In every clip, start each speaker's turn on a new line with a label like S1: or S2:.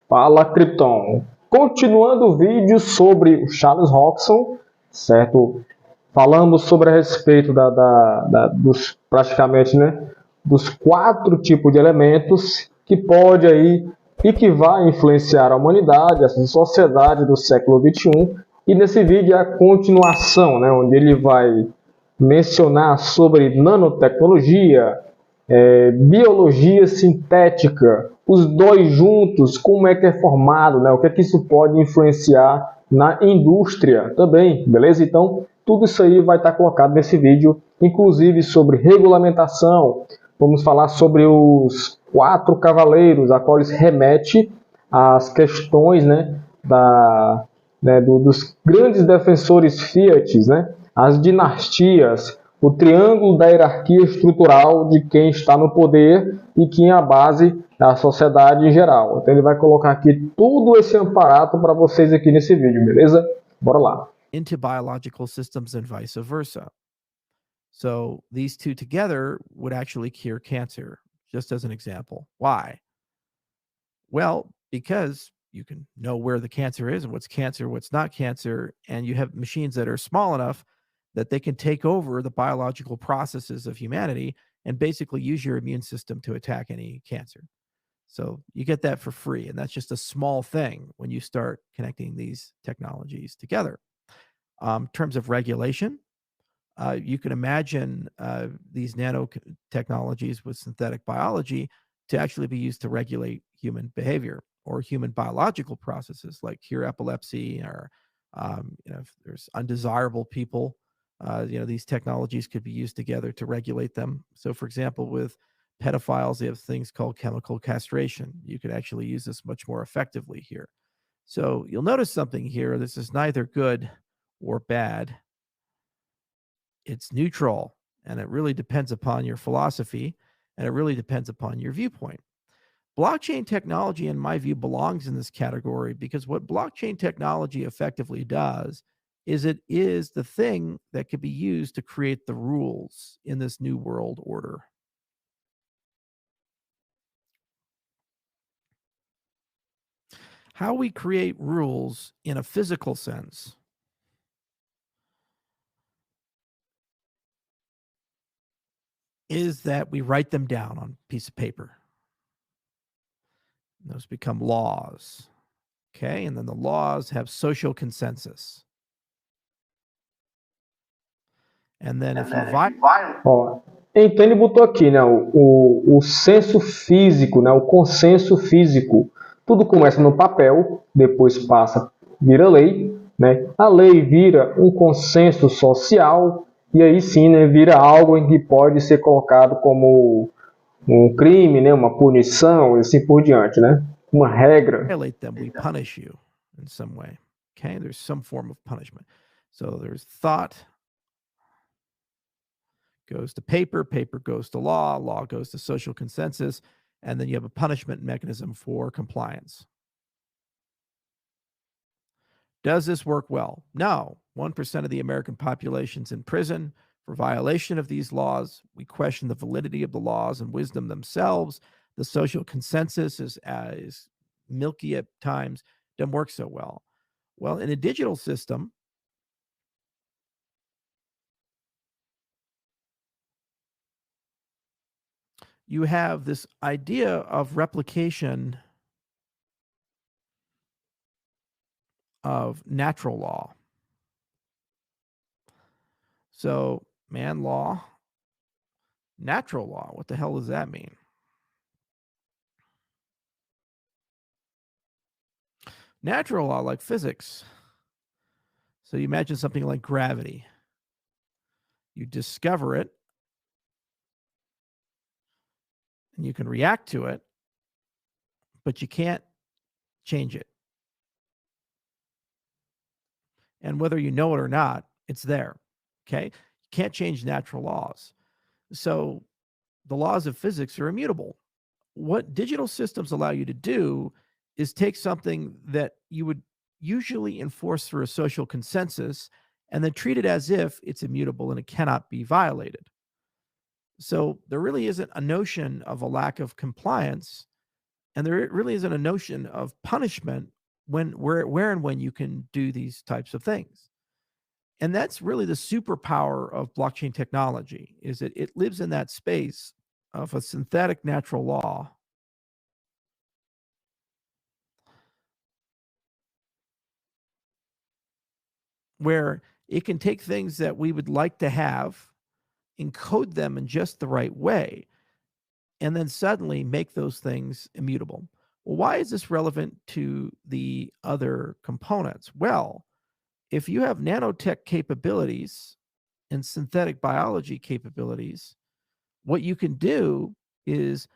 S1: Fala, Krypton! Continuando o vídeo sobre o Charles Hodgson, certo? Falamos sobre a respeito dos praticamente, né, dos 4 tipos de elementos que pode aí e que vai influenciar a humanidade, essa sociedade do século XXI. E nesse vídeo é a continuação, né, onde ele vai mencionar sobre nanotecnologia, biologia sintética, os dois juntos, como é que é formado, né? O que é que isso pode influenciar na indústria também, beleza? Então, tudo isso aí vai estar colocado nesse vídeo, inclusive sobre regulamentação. Vamos falar sobre os 4 cavaleiros, a qual eles remete às questões, dos grandes defensores Fiat, né? As dinastias, o triângulo da hierarquia estrutural de quem está no poder e quem é a base da sociedade em geral. Então ele vai colocar aqui tudo esse aparato para vocês aqui nesse vídeo, beleza? Bora lá.
S2: Into biological systems and vice versa. So these two together would actually cure cancer, just as an example. Why? Well, because you can know where the cancer is and what's not cancer, and you have machines that are small enough that they can take over the biological processes of humanity and basically use your immune system to attack any cancer. So you get that for free. And that's just a small thing when you start connecting these technologies together. In terms of regulation, you can imagine these nanotechnologies with synthetic biology to actually be used to regulate human behavior or human biological processes like cure epilepsy or if there's undesirable people, these technologies could be used together to regulate them. So for example, with pedophiles, they have things called chemical castration. You could actually use this much more effectively here. So you'll notice something here. This is neither good or bad. It's neutral, and it really depends upon your philosophy, and it really depends upon your viewpoint. Blockchain technology, in my view, belongs in this category because what blockchain technology effectively does is it is the thing that could be used to create the rules in this new world order. How we create rules in a physical sense is that we write them down on a piece of paper. Those become laws. Okay, and then the laws have social consensus. And then if you
S1: Ó, então ele botou aqui, né, o senso físico, né, o consenso físico. Tudo começa no papel, depois passa, vira lei, né? A lei vira um consenso social e aí sim, né, vira algo em que pode ser colocado como um crime, né, uma punição e assim por diante, né? Uma regra.
S2: Violate them, we punish you in some way. Okay, there's some form of punishment. So there's thought goes to paper, paper goes to law, law goes to social consensus, and then you have a punishment mechanism for compliance. Does this work well? No. 1% of the American population's in prison for violation of these laws. We question the validity of the laws and wisdom themselves. The social consensus is milky at times, doesn't work so well. Well, in a digital system, you have this idea of replication of natural law. So, man law, natural law, what the hell does that mean? Natural law, like physics. So you imagine something like gravity. You discover it, and you can react to it, but you can't change it. And whether you know it or not, it's there. Okay? You can't change natural laws. So the laws of physics are immutable. What digital systems allow you to do is take something that you would usually enforce through a social consensus and then treat it as if it's immutable and it cannot be violated. So there really isn't a notion of a lack of compliance And there really isn't a notion of punishment where and when you can do these types of things. And that's really the superpower of blockchain technology, is that it lives in that space of a synthetic natural law where it can take things that we would like to have, encode them in just the right way, and then suddenly make those things immutable. Well, why is this relevant to the other components? Well, if you have nanotech capabilities and synthetic biology capabilities, what you can do is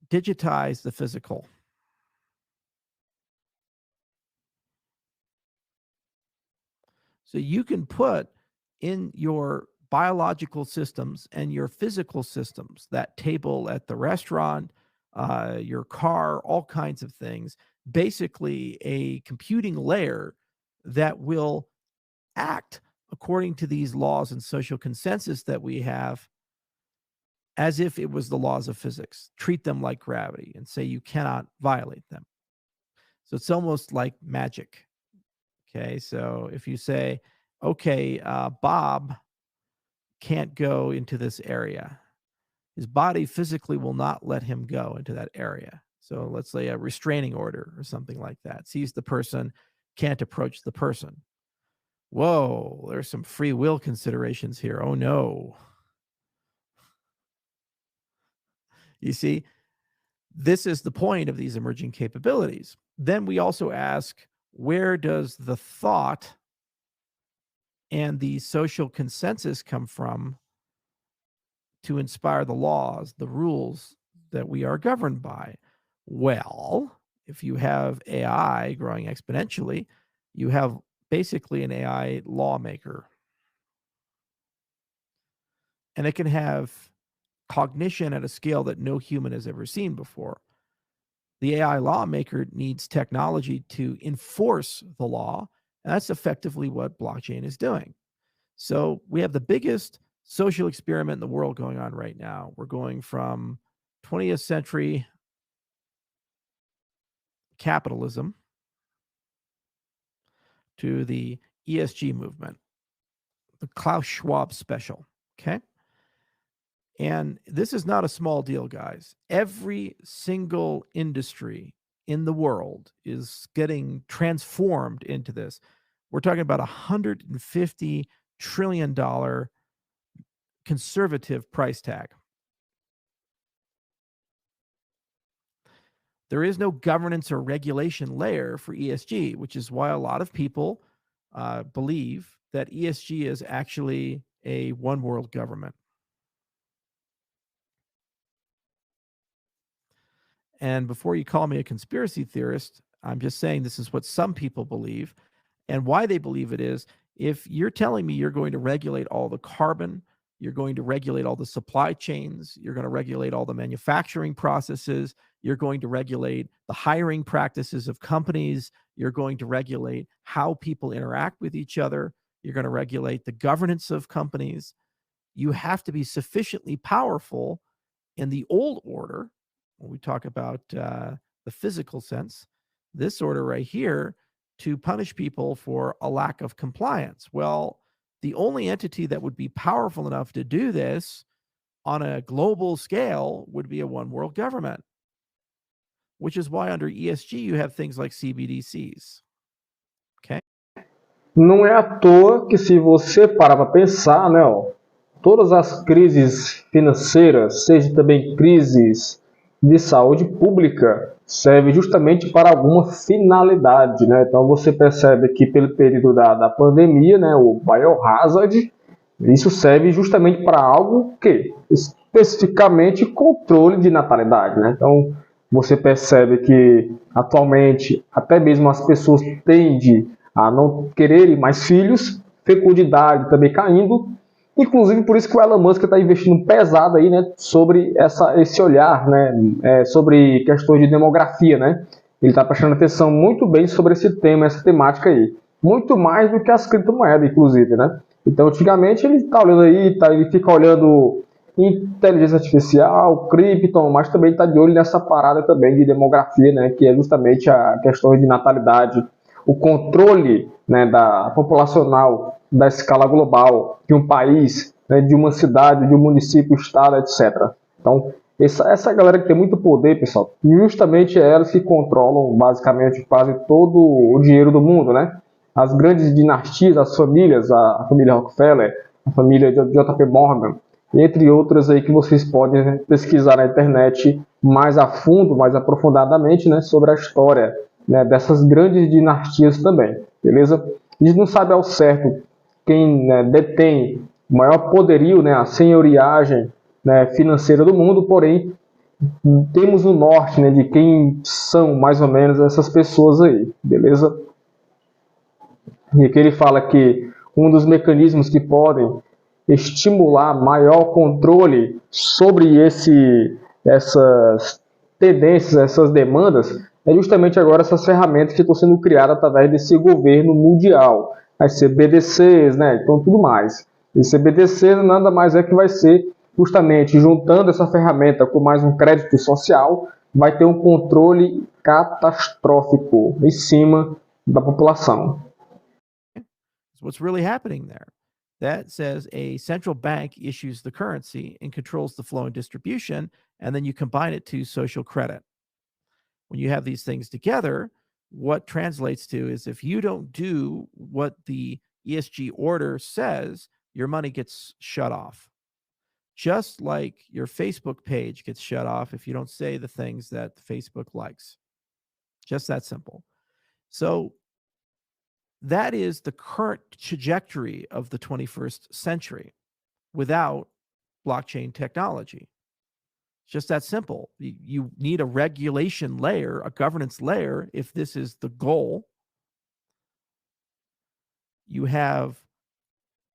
S2: digitize the physical. So you can put in your biological systems and your physical systems, that table at the restaurant, your car, all kinds of things, basically a computing layer that will act according to these laws and social consensus that we have as if it was the laws of physics. Treat them like gravity and say you cannot violate them. So it's almost like magic. Okay, so if you say, okay, Bob can't go into this area, his body physically will not let him go into that area. So let's say a restraining order or something like that. Sees the person, can't approach the person. Whoa, there's some free will considerations here. Oh no. You see, this is the point of these emerging capabilities. Then we also ask, where does the thought and the social consensus come from to inspire the laws, the rules that we are governed by? Well, if you have AI growing exponentially, you have basically an AI lawmaker. And it can have cognition at a scale that no human has ever seen before. The AI lawmaker needs technology to enforce the law, and that's effectively what blockchain is doing. So we have the biggest social experiment in the world going on right now. We're going from 20th century capitalism to the ESG movement, the Klaus Schwab special, okay? And this is not a small deal, guys. Every single industry in the world is getting transformed into this. We're talking about $150 trillion conservative price tag. There is no governance or regulation layer for ESG, which is why a lot of people believe that ESG is actually a one world government. And before you call me a conspiracy theorist, I'm just saying this is what some people believe. And why they believe it is, if you're telling me you're going to regulate all the carbon, you're going to regulate all the supply chains, you're going to regulate all the manufacturing processes, you're going to regulate the hiring practices of companies, you're going to regulate how people interact with each other, you're going to regulate the governance of companies, you have to be sufficiently powerful in the old order. When we talk about the physical sense, this order right here, to punish people for a lack of compliance. Well, the only entity that would be powerful enough to do this on a global scale would be a one world government, which is why under ESG you have things like CBDCs. Okay?
S1: Não é à toa que, se você parar para pensar, né, ó, todas as crises financeiras, seja também crises de saúde pública, serve justamente para alguma finalidade, né? Então você percebe que pelo período da pandemia, né, o biohazard, isso serve justamente para algo que especificamente controle de natalidade, né? Então você percebe que atualmente até mesmo as pessoas tendem a não quererem mais filhos, fecundidade também caindo. Inclusive, por isso que o Elon Musk está investindo pesado aí, né, sobre esse olhar, né, sobre questões de demografia, né. Ele está prestando atenção muito bem sobre esse tema, essa temática aí. Muito mais do que as criptomoedas, inclusive, né. Então, antigamente, ele está olhando aí, ele fica olhando inteligência artificial, cripto, mas também está de olho nessa parada também de demografia, né, que é justamente a questão de natalidade, o controle, né, da populacional da escala global de um país, né, de uma cidade, de um município, estado, etc. Então, essa galera que tem muito poder, pessoal, justamente é elas que controlam basicamente quase todo o dinheiro do mundo, né? As grandes dinastias, as famílias, a família Rockefeller, a família de JP Morgan, entre outras aí que vocês podem pesquisar na internet mais a fundo, mais aprofundadamente, né, sobre a história, né, dessas grandes dinastias também, beleza? A gente não sabe ao certo quem, né, detém o maior poderio, né, a senhoriagem, né, financeira do mundo, porém temos o norte, né, de quem são mais ou menos essas pessoas aí, beleza? E aqui ele fala que um dos mecanismos que podem estimular maior controle sobre essas tendências, essas demandas, é justamente agora essas ferramentas que estão sendo criadas através desse governo mundial, as CBDCs, né? Então tudo mais. E CBDC nada mais é que vai ser justamente juntando essa ferramenta com mais um crédito social, vai ter um controle catastrófico em cima da população.
S2: What's really happening there? That says a central bank issues the currency and controls the flow and distribution, and then you combine it to social credit. When you have these things together, what translates to is if you don't do what the ESG order says, your money gets shut off. Just like your Facebook page gets shut off if you don't say the things that Facebook likes. Just that simple. So that is the current trajectory of the 21st century without blockchain technology. It's just that simple. You need a regulation layer, a governance layer, if this is the goal. You have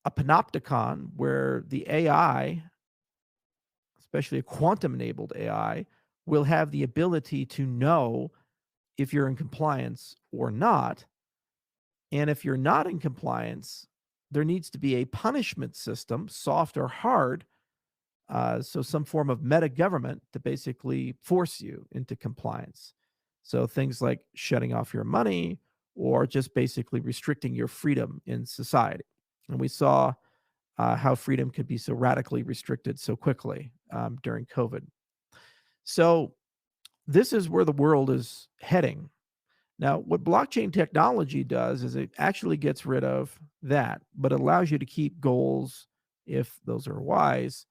S2: a panopticon where the AI, especially a quantum-enabled AI, will have the ability to know if you're in compliance or not. And if you're not in compliance, there needs to be a punishment system, soft or hard, so some form of meta government to basically force you into compliance. So things like shutting off your money or just basically restricting your freedom in society. And we saw how freedom could be so radically restricted so quickly during COVID. So this is where the world is heading. Now, what blockchain technology does is it actually gets rid of that, but it allows you to keep goals, if those are wise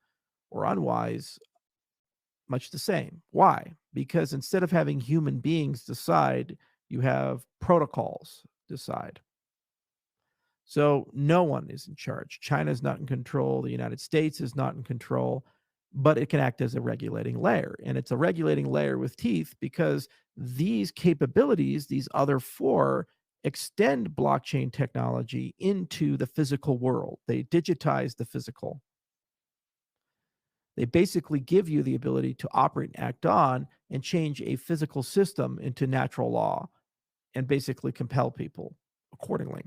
S2: or unwise, much the same. Why? Because instead of having human beings decide, you have protocols decide. So no one is in charge. China is not in control. The United States is not in control, but it can act as a regulating layer. And it's a regulating layer with teeth because these capabilities, these other four, extend blockchain technology into the physical world. They digitize the physical. They basically give you the ability to operate and act on and change a physical system into natural law and basically compel people accordingly.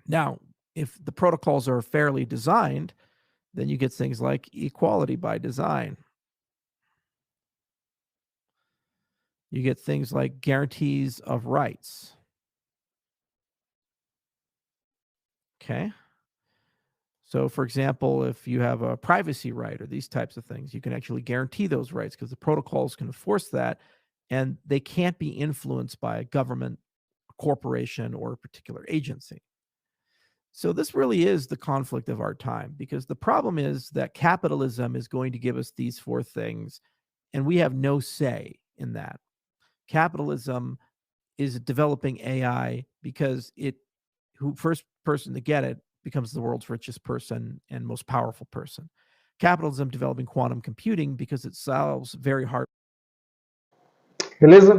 S2: Now, if the protocols are fairly designed, then you get things like equality by design. You get things like guarantees of rights. Okay. So, for example, if you have a privacy right or these types of things, you can actually guarantee those rights because the protocols can enforce that, and they can't be influenced by a government, a corporation, or a particular agency. So this really is the conflict of our time, because the problem is that capitalism is going to give us these four things, and we have no say in that. Capitalism is developing AI because who first person to get it becomes the world's richest person and most powerful person. Capitalism developing quantum computing because it solves very hard.
S1: Beleza?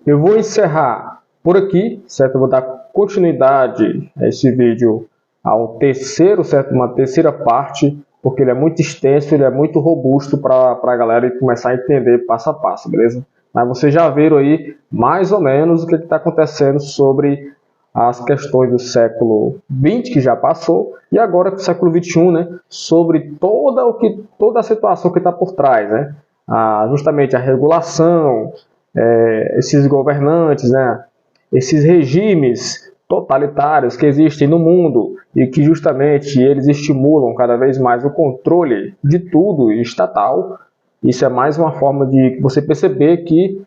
S1: Eu vou encerrar por aqui, certo? Eu vou dar continuidade a esse vídeo ao terceiro, certo? Uma terceira parte, porque ele é muito extenso, ele é muito robusto para a galera começar a entender passo a passo, beleza? Mas vocês já viram aí mais ou menos o que está acontecendo sobre as questões do século XX, que já passou, e agora do século XXI, né, sobre toda a situação que está por trás, né, justamente a regulação, esses governantes, né, esses regimes totalitários que existem no mundo e que justamente eles estimulam cada vez mais o controle de tudo estatal. Isso é mais uma forma de você perceber que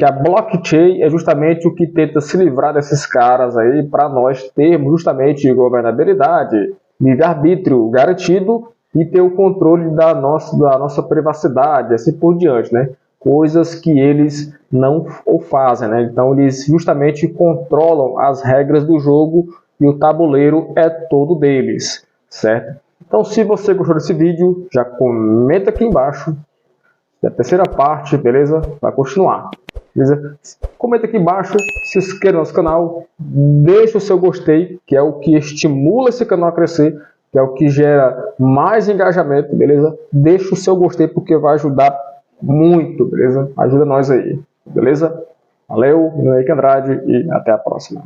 S1: a blockchain é justamente o que tenta se livrar desses caras aí, para nós termos justamente governabilidade, livre-arbítrio garantido e ter o controle da nossa privacidade, assim por diante, né? Coisas que eles não o fazem, né? Então eles justamente controlam as regras do jogo e o tabuleiro é todo deles, certo? Então, se você gostou desse vídeo, já comenta aqui embaixo. A terceira parte, beleza? Vai continuar, beleza? Comenta aqui embaixo, se inscreva no nosso canal, deixa o seu gostei, que é o que estimula esse canal a crescer, que é o que gera mais engajamento, beleza? Deixa o seu gostei porque vai ajudar muito, beleza? Ajuda nós aí, beleza? Valeu, Henrique Andrade e até a próxima.